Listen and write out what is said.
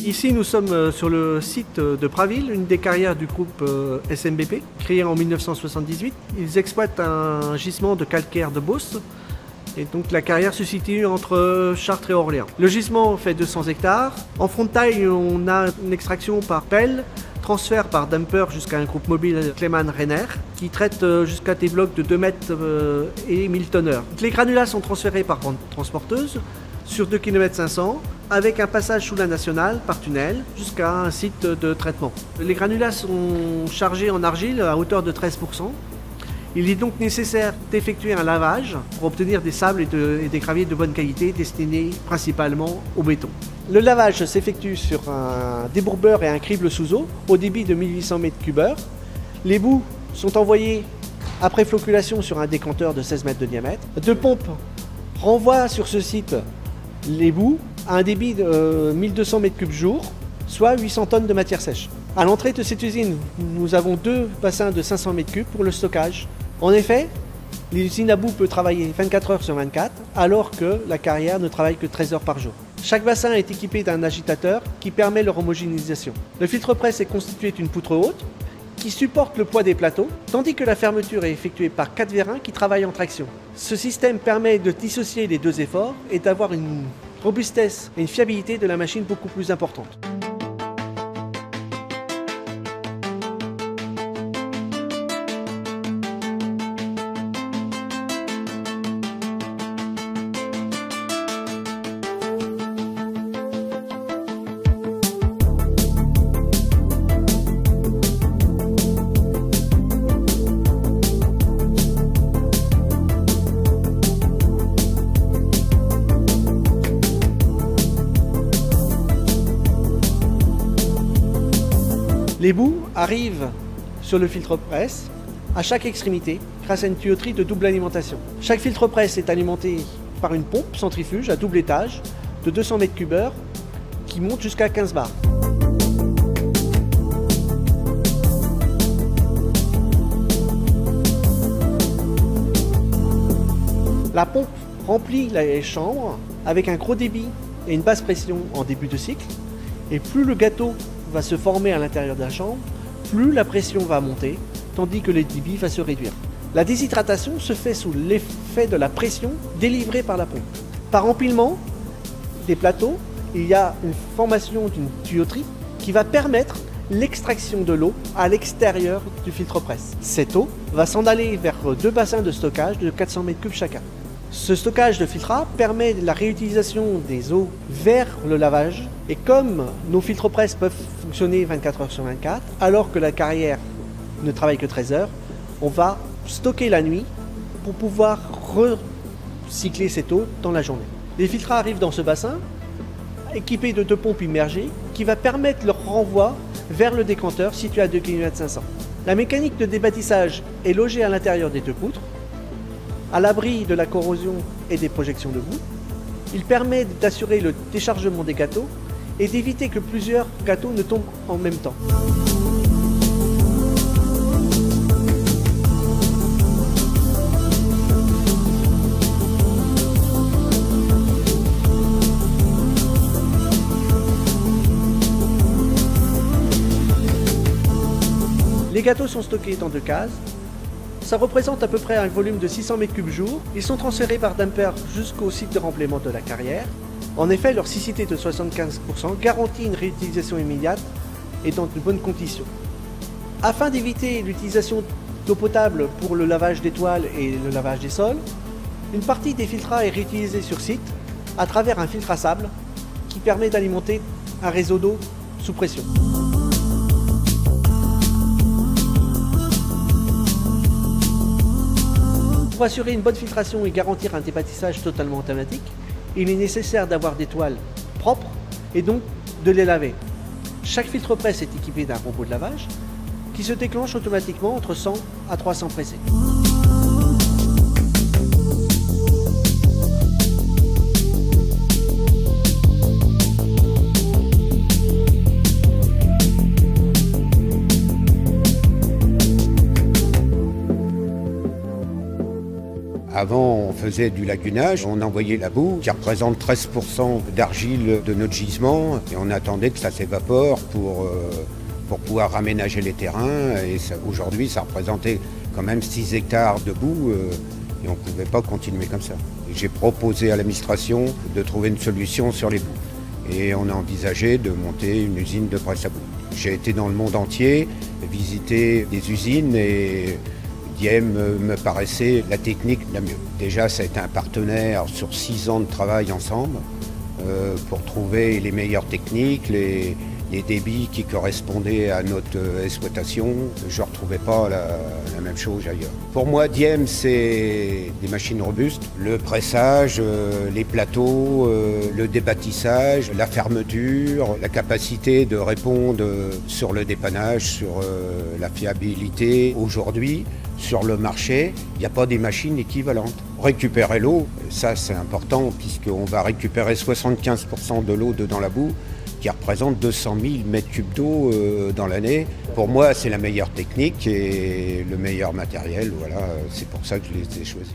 Ici, nous sommes sur le site de Praville, une des carrières du groupe SMBP, créée en 1978. Ils exploitent un gisement de calcaire de Beauce. Et donc la carrière se situe entre Chartres et Orléans. Le gisement fait 200 hectares. En frontail, on a une extraction par pelle, transfert par dumper jusqu'à un groupe mobile Clément-Renner qui traite jusqu'à des blocs de 2 mètres et 1000 tonneurs. Les granulats sont transférés par bande transporteuse sur 2,5 km avec un passage sous la nationale par tunnel jusqu'à un site de traitement. Les granulats sont chargés en argile à hauteur de 13%. Il est donc nécessaire d'effectuer un lavage pour obtenir des sables et des graviers de bonne qualité destinés principalement au béton. Le lavage s'effectue sur un débourbeur et un crible sous eau au débit de 1800 m3. Les boues sont envoyées après floculation sur un décanteur de 16 mètres de diamètre. 2 pompes renvoient sur ce site les boues à un débit de 1200 m3 jour, soit 800 tonnes de matière sèche. À l'entrée de cette usine, nous avons 2 bassins de 500 m3 pour le stockage. En effet, l'usine à boue peut travailler 24 heures sur 24, alors que la carrière ne travaille que 13 heures par jour. Chaque bassin est équipé d'un agitateur qui permet leur homogénéisation. Le filtre-presse est constitué d'une poutre haute qui supporte le poids des plateaux, tandis que la fermeture est effectuée par 4 vérins qui travaillent en traction. Ce système permet de dissocier les 2 efforts et d'avoir une robustesse et une fiabilité de la machine beaucoup plus importante. Les boues arrivent sur le filtre-presse à chaque extrémité grâce à une tuyauterie de double alimentation. Chaque filtre-presse est alimenté par une pompe centrifuge à double étage de 200 m3 qui monte jusqu'à 15 bars. La pompe remplit les chambres avec un gros débit et une basse pression en début de cycle. Et plus le gâteau va se former à l'intérieur de la chambre, plus la pression va monter, tandis que le débit va se réduire. La déshydratation se fait sous l'effet de la pression délivrée par la pompe. Par empilement des plateaux, il y a une formation d'une tuyauterie qui va permettre l'extraction de l'eau à l'extérieur du filtre-presse. Cette eau va s'en aller vers 2 bassins de stockage de 400 m3 chacun. Ce stockage de filtrat permet la réutilisation des eaux vers le lavage. Et comme nos filtres-presse peuvent fonctionner 24 heures sur 24, alors que la carrière ne travaille que 13 heures, on va stocker la nuit pour pouvoir recycler cette eau dans la journée. Les filtrats arrivent dans ce bassin, équipés de 2 pompes immergées, qui va permettre leur renvoi vers le décanteur situé à 2,5 km. La mécanique de débâtissage est logée à l'intérieur des 2 poutres, à l'abri de la corrosion et des projections de boue. Il permet d'assurer le déchargement des gâteaux et d'éviter que plusieurs gâteaux ne tombent en même temps. Les gâteaux sont stockés dans 2 cases. Ça représente à peu près un volume de 600 m3 jour. Ils sont transférés par dumper jusqu'au site de remblaiement de la carrière. En effet, leur siccité de 75% garantit une réutilisation immédiate et dans de bonnes conditions. Afin d'éviter l'utilisation d'eau potable pour le lavage des toiles et le lavage des sols, une partie des filtrats est réutilisée sur site à travers un filtre à sable qui permet d'alimenter un réseau d'eau sous pression. Pour assurer une bonne filtration et garantir un débâtissage totalement automatique, il est nécessaire d'avoir des toiles propres et donc de les laver. Chaque filtre-presse est équipé d'un robot de lavage qui se déclenche automatiquement entre 100 à 300 pressés. Avant, on faisait du lagunage, on envoyait la boue qui représente 13% d'argile de notre gisement et on attendait que ça s'évapore pour pouvoir aménager les terrains. Et aujourd'hui, ça représentait quand même 6 hectares de boue et on ne pouvait pas continuer comme ça. J'ai proposé à l'administration de trouver une solution sur les boues et on a envisagé de monter une usine de presse à boue. J'ai été dans le monde entier, visiter des usines et Diem me paraissait la technique la mieux. Déjà, ça a été un partenaire sur 6 ans de travail ensemble pour trouver les meilleures techniques, les débits qui correspondaient à notre exploitation. Je ne retrouvais pas la même chose ailleurs. Pour moi, Diem, c'est des machines robustes. Le pressage, les plateaux, le débâtissage, la fermeture, la capacité de répondre sur le dépannage, sur la fiabilité. Aujourd'hui, sur le marché, il n'y a pas des machines équivalentes. Récupérer l'eau, ça c'est important puisqu'on va récupérer 75% de l'eau dans la boue qui représente 200 000 mètres cubes d'eau dans l'année. Pour moi, c'est la meilleure technique et le meilleur matériel. Voilà, c'est pour ça que je les ai choisis.